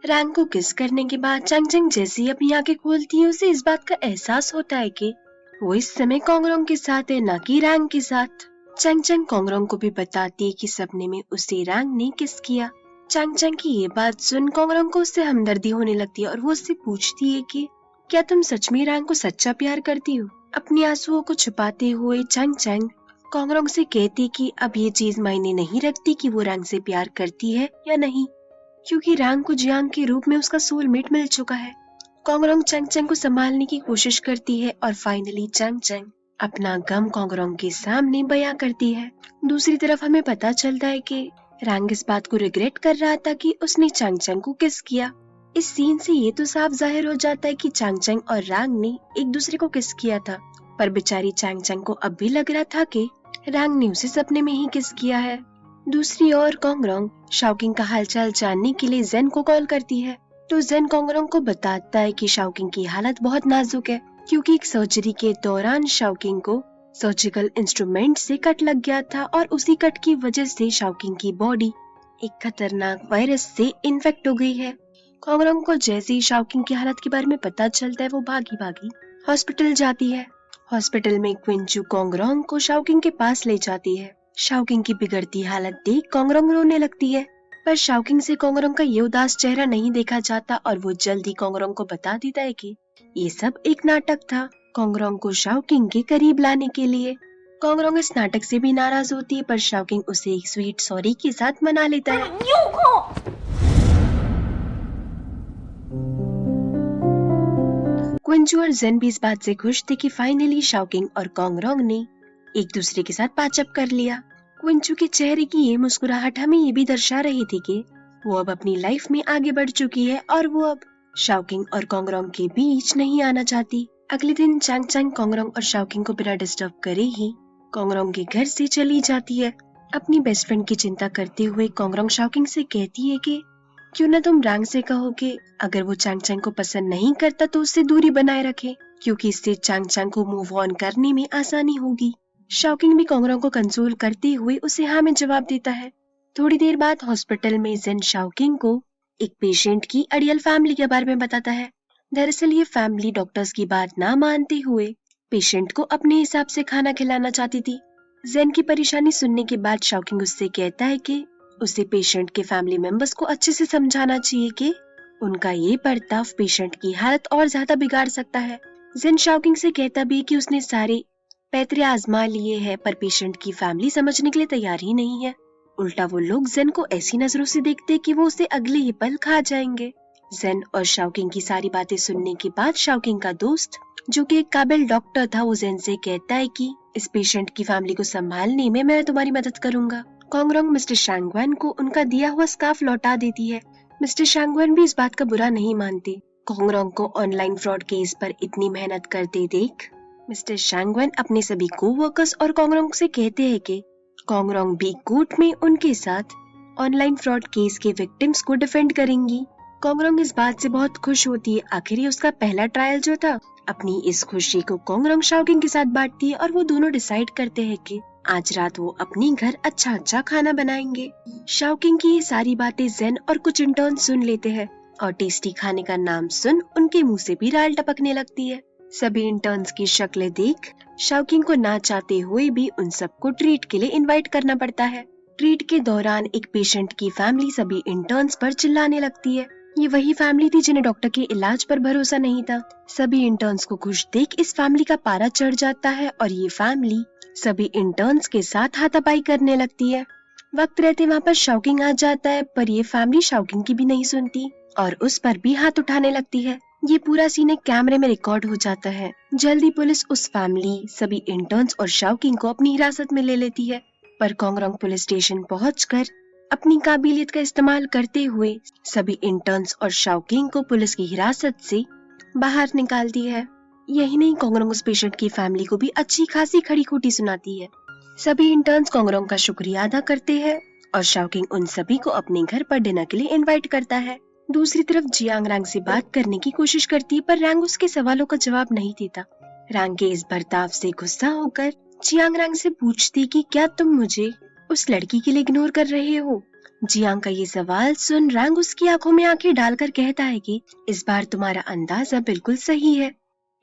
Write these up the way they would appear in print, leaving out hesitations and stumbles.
Wrong को किस करने के बाद चंग चंग जैसी अपनी आंखें खोलती है, उसे इस बात का एहसास होता है कि वो इस समय कोंगरोंग के साथ है, न कि रैंग के साथ। चंग चंग कोंगरोंग को भी बताती है कि सपने में उसे रैंग ने किस किया। चंग चंग की ये बात सुन कोंगरोंग को उससे हमदर्दी होने लगती है और वो उससे पूछती है कि क्या तुम सच में रैंग को सच्चा प्यार करती हो। अपनी आंसुओं को छुपाते हुए चंग चंग कोंगरोंग से कहती कि अब ये चीज मायने नहीं रखती कि वो रैंग से प्यार करती है या नहीं, क्योंकि रैंग को जियांग के रूप में उसका सोलमेट मिल चुका है। कोंगरोंग चंग चंग को संभालने की कोशिश करती है और फाइनली चंग चंग अपना गम कोंगरोंग के सामने बयां करती है। दूसरी तरफ हमें पता चलता है कि रैंग इस बात को रिग्रेट कर रहा था कि उसने चंग चंग को किस किया। इस सीन से ये तो साफ जाहिर हो जाता है कि चंग चंग और रैंग ने एक दूसरे को किस किया था, पर बेचारी चंग चंग को अब भी लग रहा था कि रैंग ने उसे सपने में ही किस किया है। दूसरी ओर कोंगरोंग शाओकिंग का हालचाल जानने के लिए जेन को कॉल करती है, तो जेन कोंगरोंग को बताता है कि शाओकिंग की हालत बहुत नाजुक है, क्योंकि एक सर्जरी के दौरान शाओकिंग को सर्जिकल इंस्ट्रूमेंट से कट लग गया था और उसी कट की वजह से शाओकिंग की बॉडी एक खतरनाक वायरस से इन्फेक्ट हो गई है। कोंगरोंग को जैसे ही शाओकिंग की हालत के बारे में पता चलता है, वो भागी भागी हॉस्पिटल जाती है। हॉस्पिटल में क्विंचू कोंगरोंग को शाओकिंग के पास ले जाती है। शाओकिंग की बिगड़ती हालत देख कोंगरोंग रोने लगती है, पर शाओकिंग से कोंगरोंग का ये उदास चेहरा नहीं देखा जाता और वो जल्दी कोंगरोंग को बता देता है कि ये सब एक नाटक था, कोंगरोंग को शाओकिंग के करीब लाने के लिए। कोंगरोंग इस नाटक से भी नाराज होती है, पर शाओकिंग उसे एक स्वीट सॉरी के साथ मना लेता है। क्विंचू और जेन भी इस बात से खुश थे कि फाइनली शाओकिंग और कोंगरोंग ने एक दूसरे के साथ पैचअप कर लिया। क्विंचू के चेहरे की ये मुस्कुराहट हमें ये भी दर्शा रही थी कि वो अब अपनी लाइफ में आगे बढ़ चुकी है और वो अब शाओकिंग और कोंगरोंग के बीच नहीं आना चाहती। अगले दिन चंग चंग कोंगरोंग और शाओकिंग को बिना डिस्टर्ब करे ही कोंगरोंग के घर से चली जाती है। अपनी बेस्ट फ्रेंड की चिंता करते हुए कोंगरोंग शाओकिंग से कहती है कि क्यों ना तुम रैंग से कहो कि अगर वो चंग चंग को पसंद नहीं करता तो उससे दूरी बनाए रखे, क्योंकि इससे चंग चंग को मूव ऑन करने में आसानी होगी। शाओकिंग भी कोंगरोंग को कंसोल करते हुए उसे हाँ में जवाब देता है। थोड़ी देर बाद हॉस्पिटल में जेन शाओकिंग को एक पेशेंट की अड़ियल फैमिली के बारे में बताता है। दरअसल ये फैमिली डॉक्टर्स की बात ना मानते हुए पेशेंट को अपने हिसाब से खाना खिलाना चाहती थी। जेन की परेशानी सुनने के बाद शाओकिंग उससे कहता है कि उसे पेशेंट के फैमिली मेंबर्स को अच्छे से समझाना चाहिए कि उनका ये बर्ताव पेशेंट की हालत और ज्यादा बिगाड़ सकता है। जेन शाओकिंग से कहता भी कि उसने सारे पैतरे आजमा लिए हैं, पर पेशेंट की फैमिली समझने के लिए तैयार ही नहीं है। उल्टा वो लोग जेन को ऐसी नजरों से देखते कि वो उसे अगले ही पल खा जाएंगे। जेन और शाओकिंग की सारी बातें सुनने के बाद शाओकिंग का दोस्त, जो कि एक काबिल डॉक्टर था, वो जेन से कहता है कि इस पेशेंट की फैमिली को संभालने में मैं तुम्हारी मदद करूंगा। कोंगरोंग मिस्टर शांगवान को उनका दिया हुआ स्कार्फ लौटा देती है। मिस्टर शांगवान भी इस बात का बुरा नहीं मानते। कोंगरोंग को ऑनलाइन फ्रॉड केस पर इतनी मेहनत करते देख मिस्टर शांगवान अपने सभी कोवर्कर्स और कोंगरोंग से कहते हैं कि कोंगरोंग भी कोर्ट में उनके साथ ऑनलाइन फ्रॉड केस के विक्टिम्स को डिफेंड करेंगी। कोंगरोंग इस बात से बहुत खुश होती है। आखिर ही उसका पहला ट्रायल जो था। अपनी इस खुशी को कोंगरोंग शाओकिंग के साथ बांटती है और वो दोनों डिसाइड करते हैं कि आज रात वो अपनी घर अच्छा खाना बनाएंगे। शाओकिंग की ये सारी बातें जेन और कुछ इंटर्न सुन लेते हैं और टेस्टी खाने का नाम सुन उनके मुंह से भी राल टपकने लगती है। सभी इंटर्न्स की शक्लें देख शाओकिंग को ना चाहते हुए भी उन सबको ट्रीट के लिए इनवाइट करना पड़ता है। ट्रीट के दौरान एक पेशेंट की फैमिली सभी इंटर्न्स पर चिल्लाने लगती है। ये वही फैमिली थी जिन्हें डॉक्टर के इलाज पर भरोसा नहीं था। सभी इंटर्न्स को खुश देख इस फैमिली का पारा चढ़ जाता है और ये फैमिली सभी इंटर्न्स के साथ हाथापाई करने लगती है। वक्त रहते वहाँ पर शाओकिंग आ जाता है, पर ये फैमिली शाओकिंग की भी नहीं सुनती और उस पर भी हाथ उठाने लगती है। ये पूरा सीन एक कैमरे में रिकॉर्ड हो जाता है। जल्दी पुलिस उस फैमिली, सभी इंटर्न्स और शाओकिंग को अपनी हिरासत में ले लेती है, पर कोंगरोंग पुलिस स्टेशन पहुंचकर अपनी काबिलियत का इस्तेमाल करते हुए सभी इंटर्न्स और शाओकिंग को पुलिस की हिरासत से बाहर निकालती है। यही नहीं, कोंगरोंग उस पेशेंट की फैमिली को भी अच्छी खासी खड़ी खोटी सुनाती है। सभी इंटर्न्स कोंगरोंग का शुक्रिया अदा करते हैं और शाओकिंग उन सभी को अपने घर पर डिनर के लिए इनवाइट करता है। दूसरी तरफ जियांग रैंग से बात करने की कोशिश करती है, पर रैंग उसके सवालों का जवाब नहीं देता। रैंग के इस बर्ताव से गुस्सा होकर जियांग रैंग से पूछती कि क्या तुम मुझे उस लड़की के लिए इग्नोर कर रहे हो जियांग का ये सवाल सुन रैंग उसकी आंखों में आंखें डालकर कहता है कि इस बार तुम्हारा अंदाजा बिल्कुल सही है।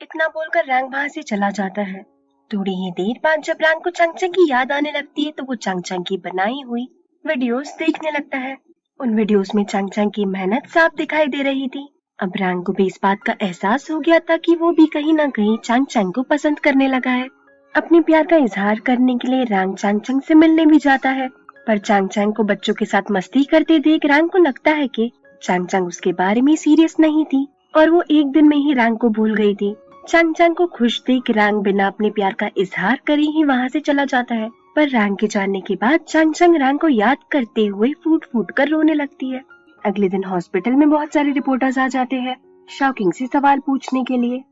इतना बोलकर रैंग वहाँ से चला जाता है। थोड़ी ही देर बाद जब रैंग को चंगचंग की याद आने लगती है तो वो चंगचंग की बनाई हुई वीडियोस देखने लगता है। उन वीडियोस में चंगचंग की मेहनत साफ दिखाई दे रही थी। अब रैंग को भी इस बात का एहसास हो गया था कि वो भी कहीं ना कहीं चंगचंग को पसंद करने लगा है। अपने प्यार का इजहार करने के लिए रैंग चंगचंग से मिलने भी जाता है, पर चंगचंग को बच्चों के साथ मस्ती करते देख रैंग को लगता है कि चंगचंग उसके बारे में सीरियस नहीं थी और वो एक दिन में ही रैंग को भूल गई थी। चंगचंग को खुश देख रैंग बिना अपने प्यार का इजहार करे ही वहाँ से चला जाता है, पर रैंग के जाने के बाद चंगचंग रैंग को याद करते हुए फूट फूट कर रोने लगती है। अगले दिन हॉस्पिटल में बहुत सारे रिपोर्टर्स आ जाते हैं शाओकिंग से सवाल पूछने के लिए।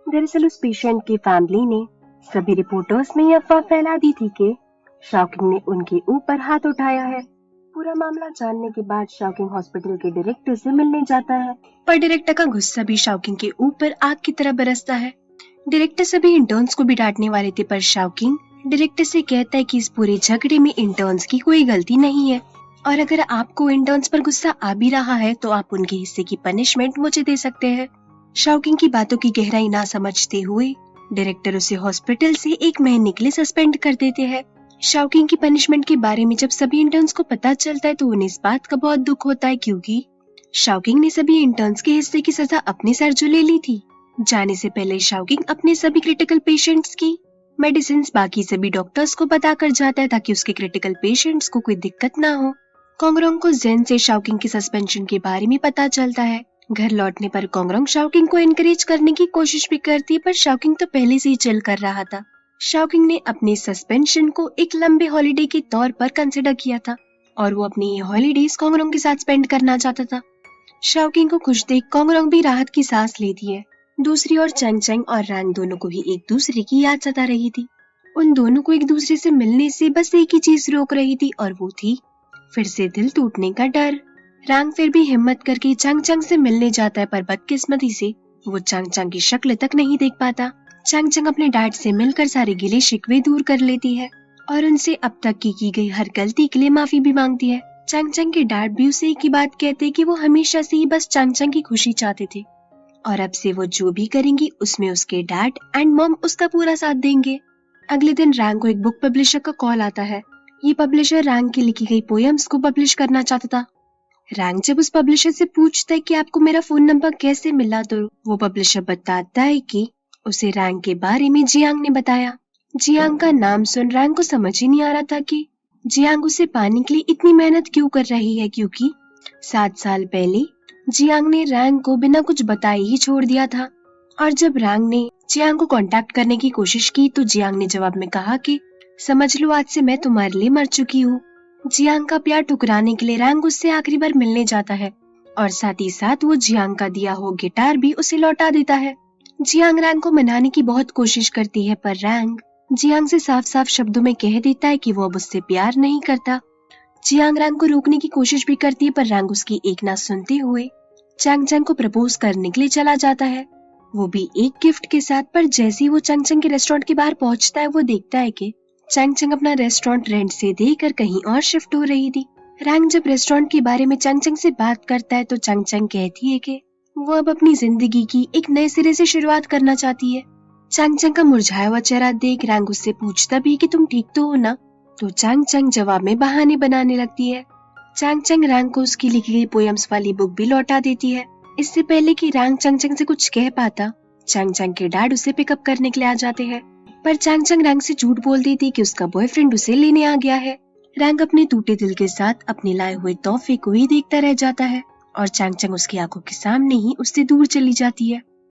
दरअसल उस पेशेंट की फैमिली ने सभी रिपोर्टर्स में यह अफवाह फैला दी थी कि शाओकिंग ने उनके ऊपर हाथ उठाया है। पूरा मामला जानने के बाद शाओकिंग हॉस्पिटल के डायरेक्टर से मिलने जाता है, पर डायरेक्टर का गुस्सा भी शाओकिंग के ऊपर आग की तरह बरसता है। डायरेक्टर सभी इंटर्न्स को भी डांटने वाले थे, पर शाओकिंग डायरेक्टर से कहता है कि इस पूरे झगड़े में इंटर्न्स की कोई गलती नहीं है और अगर आपको इंटर्न्स पर गुस्सा आ भी रहा है तो आप उनके हिस्से की पनिशमेंट मुझे दे सकते हैं। शाओकिंग की बातों की गहराई ना समझते हुए डायरेक्टर उसे हॉस्पिटल से 1 महीने के लिए सस्पेंड कर देते हैं। शाओकिंग की पनिशमेंट के बारे में जब सभी इंटर्न्स को पता चलता है तो उन्हें इस बात का बहुत दुख होता है, क्योंकि शाओकिंग ने सभी इंटर्न्स के हिस्से की सजा अपने सर जो ले ली थी। जाने से पहले शाओकिंग अपने सभी क्रिटिकल पेशेंट्स की मेडिसिन बाकी सभी डॉक्टर्स को बताकर जाता है ताकि उसके क्रिटिकल पेशेंट्स को कोई दिक्कत ना हो। कोंगरोंग को जेन से शाओकिंग की सस्पेंशन के बारे में पता चलता है। घर लौटने पर कोंगरोंग शाओकिंग को एनकरेज करने की कोशिश भी करती है, पर शाओकिंग तो पहले से ही चिल कर रहा था। शाओकिंग ने अपने सस्पेंशन को एक लंबे हॉलिडे के तौर पर कंसिडर किया था और वो अपनी ये हॉलिडेज कोंगरोंग के साथ स्पेंड करना चाहता था। शाओकिंग को खुश देख कोंगरोंग भी राहत की सांस लेती है। दूसरी ओर चंगचंग और रैंग दोनों को भी एक दूसरे की याद सता रही थी। उन दोनों को एक दूसरे से मिलने से बस एक ही चीज रोक रही थी और वो थी फिर से दिल टूटने का डर। रैंग फिर भी हिम्मत करके चंगचंग से मिलने जाता है, पर बदकिस्मती से वो चंगचंग की शक्ल तक नहीं देख पाता। चंगचंग अपने डैड से मिलकर सारे गिले शिकवे दूर कर लेती है और उनसे अब तक की गई हर गलती के लिए माफी भी मांगती है। चंगचंग के डैड भी उसे एक ही बात कहते हैं कि वो हमेशा से ही बस चंगचंग की खुशी चाहते थे और अब से वो जो भी करेंगी उसमें उसके डैड एंड मॉम उसका पूरा साथ देंगे। अगले दिन रैंग को एक बुक पब्लिशर का कॉल आता है। ये पब्लिशर रैंग की लिखी गई पोएम्स को पब्लिश करना चाहता था। रैंग जब उस पब्लिशर से पूछता है कि आपको मेरा फोन नंबर कैसे मिला तो वो पब्लिशर बताता है कि उसे रैंग के बारे में जियांग ने बताया। जियांग का नाम सुन रैंग को समझ ही नहीं आ रहा था कि जियांग उसे पाने के लिए इतनी मेहनत क्यों कर रही है, क्योंकि 7 साल पहले जियांग ने रैंग को बिना कुछ बताए ही छोड़ दिया था। और जब रैंग ने जियांग को कांटेक्ट करने की कोशिश की तो जियांग ने जवाब में कहा कि समझ लो आज से मैं तुम्हारे लिए मर चुकी हूँ। जियांग का प्यार ठुकराने के लिए रैंग उससे आखिरी बार मिलने जाता है और साथ ही साथ वो जियांग का दिया हुआ गिटार भी उसे लौटा देता है। जियांग रैंग को मनाने की बहुत कोशिश करती है, पर रैंग जियांग से साफ साफ शब्दों में कह देता है कि वो अब उससे प्यार नहीं करता। जियांग रैंग को रोकने की कोशिश भी करती है, पर रैंग उसकी एक ना सुनते हुए चंगचंग को प्रपोज करने के लिए चला जाता है, वो भी एक गिफ्ट के साथ। पर जैसे ही वो चंगचंग के रेस्टोरेंट के बाहर पहुंचता है वो देखता है कि चंगचंग अपना रेस्टोरेंट रेंट से देकर कहीं और शिफ्ट हो रही थी। रैंग जब रेस्टोरेंट के बारे में चंगचंग से बात करता है तो चंगचंग कहती है कि वो अब अपनी जिंदगी की एक नए सिरे से शुरुआत करना चाहती है। चंगचंग का मुरझाया हुआ चेहरा देख रैंग उससे पूछता भी कि तुम ठीक तो हो ना, तो चंगचंग जवाब में बहाने बनाने लगती है। चंगचंग रैंग को उसकी लिखी गई पोएम्स वाली बुक भी लौटा देती है। इससे पहले कि रैंग चंगचंग से कुछ कह पाता, चंगचंग के डैड उसे पिकअप करने के लिए आ जाते हैं, पर चंगचंग रैंग से झूठ बोल देती है कि उसका बॉयफ्रेंड उसे लेने आ गया है। रैंग अपने टूटे दिल के साथ अपने लाए हुए तोहफे को ही देखता रह जाता है और चंगचंग उसकी आंखों के सामने ही उससे दूर चली जाती है।